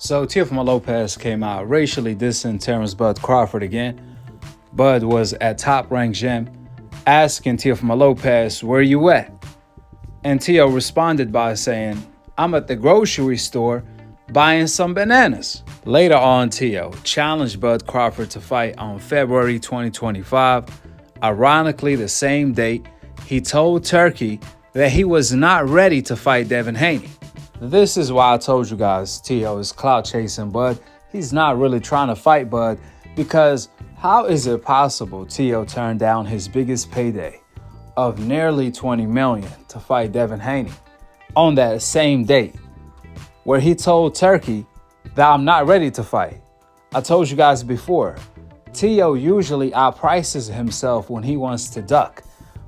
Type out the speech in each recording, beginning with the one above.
So Teofimo Lopez came out racially dissing Terence Bud Crawford again. Bud was at Top Rank Gym asking Teofimo Lopez, "Where you at?" And Teo responded by saying, "I'm at the grocery store buying some bananas." Later on, Teo challenged Bud Crawford to fight on February 2025. Ironically, the same date, he told Turkey that he was not ready to fight Devin Haney. This is why I told you guys Teo is clout chasing Bud. He's not really trying to fight Bud, because how is it possible Teo turned down his biggest payday of nearly $20 million to fight Devin Haney on that same date, where he told Turkey that I'm not ready to fight? I told you guys before, Teo usually outprices himself when he wants to duck,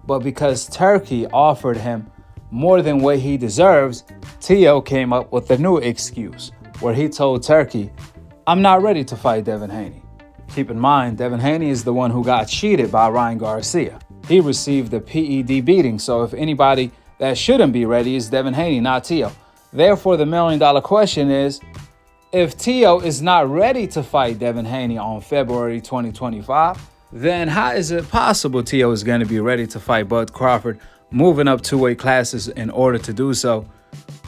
but because Turkey offered him more than what he deserves, Teo came up with a new excuse where he told Turkey, "I'm not ready to fight Devin Haney." Keep in mind, Devin Haney is the one who got cheated by Ryan Garcia. He received a PED beating, so if anybody that shouldn't be ready is Devin Haney, not Teo. Therefore, the $1 million question is, if Teo is not ready to fight Devin Haney on February 2025, then how is it possible Teo is going to be ready to fight Bud Crawford, moving up 2 weight classes in order to do so,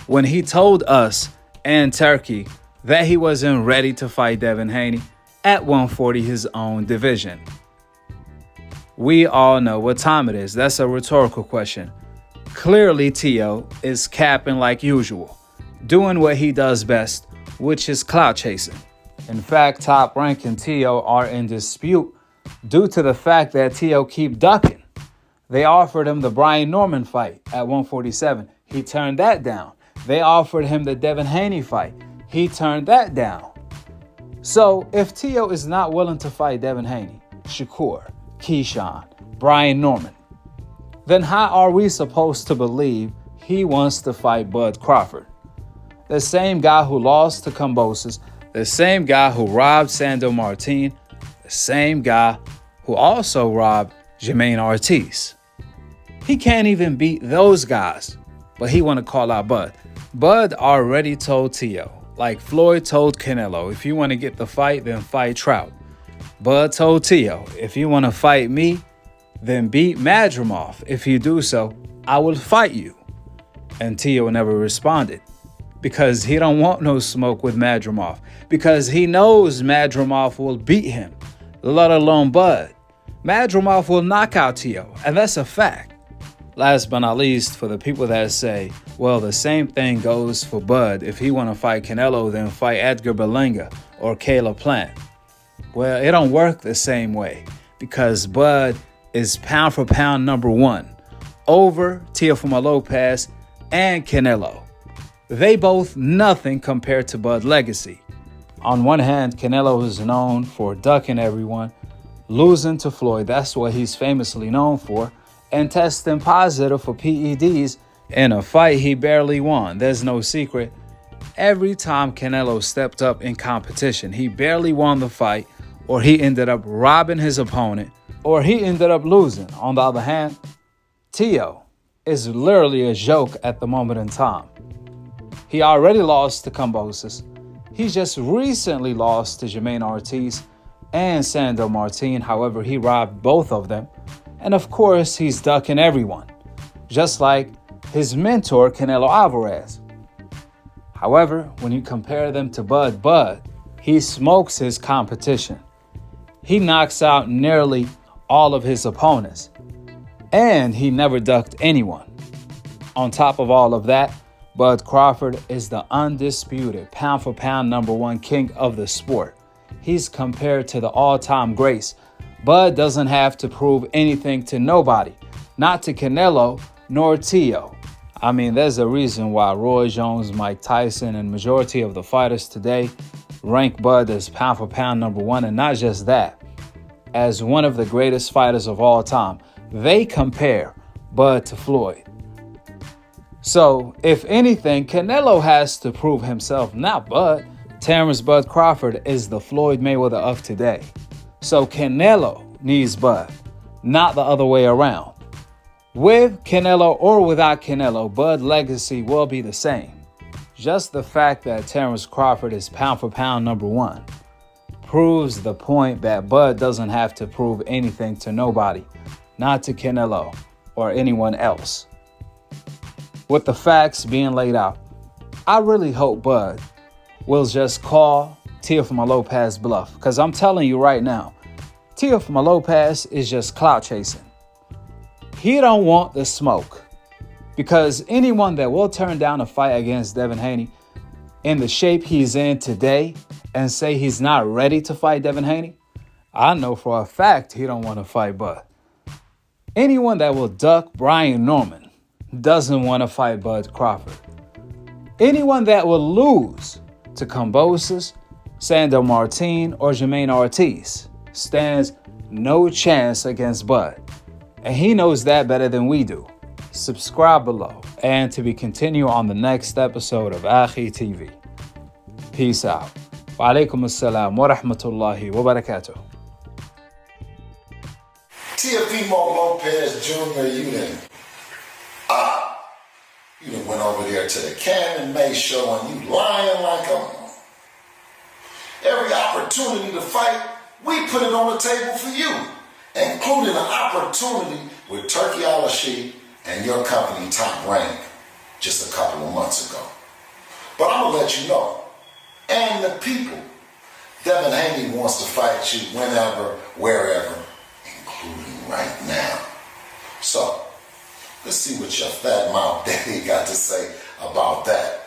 when he told us and Turkey that he wasn't ready to fight Devin Haney at 140, his own division? We all know what time it is. That's a rhetorical question. Clearly, Teo is capping like usual, doing what he does best, which is clout chasing. In fact, Top Rank and Teo are in dispute due to the fact that Teo keep ducking. They offered him the Brian Norman fight at 147. He turned that down. They offered him the Devin Haney fight. He turned that down. So if Teo is not willing to fight Devin Haney, Shakur, Keyshawn, Brian Norman, then how are we supposed to believe he wants to fight Bud Crawford? The same guy who lost to Kambosos, the same guy who robbed Sandor Martin, the same guy who also robbed Jermaine Ortiz. He can't even beat those guys, but he want to call out Bud. Bud already told Teo, like Floyd told Canelo, if you want to get the fight, then fight Trout. Bud told Teo, if you want to fight me, then beat Madrimov. If you do so, I will fight you. And Teo never responded, because he don't want no smoke with Madrimov, because he knows Madrimov will beat him, let alone Bud. Madrimov will knock out Teo, and that's a fact. Last but not least, for the people that say, well, the same thing goes for Bud. If he want to fight Canelo, then fight Edgar Berlanga or Caleb Plant. Well, it don't work the same way, because Bud is pound for pound number one over Teofimo Lopez and Canelo. They both nothing compared to Bud legacy. On one hand, Canelo is known for ducking everyone, losing to Floyd, that's what he's famously known for, and testing positive for PEDs in a fight he barely won. There's no secret. Every time Canelo stepped up in competition, he barely won the fight, or he ended up robbing his opponent, or he ended up losing. On the other hand, Teo is literally a joke at the moment in time. He already lost to Kambosos. He just recently lost to Jermaine Ortiz and Sandor Martin. However, he robbed both of them. And of course, he's ducking everyone, just like his mentor, Canelo Alvarez. However, when you compare them to Bud, he smokes his competition. He knocks out nearly all of his opponents, and he never ducked anyone. On top of all of that, Bud Crawford is the undisputed pound for pound number one king of the sport. He's compared to the all-time greats. Bud doesn't have to prove anything to nobody, not to Canelo nor Teo. I mean, there's a reason why Roy Jones, Mike Tyson, and majority of the fighters today rank Bud as pound for pound number one, and not just that, as one of the greatest fighters of all time. They compare Bud to Floyd. So, if anything, Canelo has to prove himself, not Bud. Terence Bud Crawford is the Floyd Mayweather of today. So Canelo needs Bud, not the other way around. With Canelo or without Canelo, Bud legacy will be the same. Just the fact that Terence Crawford is pound for pound number one proves the point that Bud doesn't have to prove anything to nobody, not to Canelo or anyone else. With the facts being laid out, I really hope Bud will just call Teofimo Lopez bluff, because I'm telling you right now, Teofimo Lopez is just clout chasing. He don't want the smoke, because anyone that will turn down a fight against Devin Haney in the shape he's in today and say he's not ready to fight Devin Haney, I know for a fact he don't want to fight Bud. Anyone that will duck Brian Norman doesn't want to fight Bud Crawford. Anyone that will lose to Kambosos, Sandor Martin, or Jermaine Ortiz stands no chance against Bud. And he knows that better than we do. Subscribe below and to be continued on the next episode of Akhi TV. Peace out. Wa alaikum assalam wa rahmatullahi wa barakatuh. Teofimo Lopez Jr., you done went over there to the Cannon May show and you lying like a... Every opportunity to fight, we put it on the table for you, including an opportunity with Turki Al-Rashid and your company Top Rank just a couple of months ago. But I'm going to let you know, and the people, Devin Haney wants to fight you whenever, wherever, including right now. So, let's see what your fat mouth daddy got to say about that.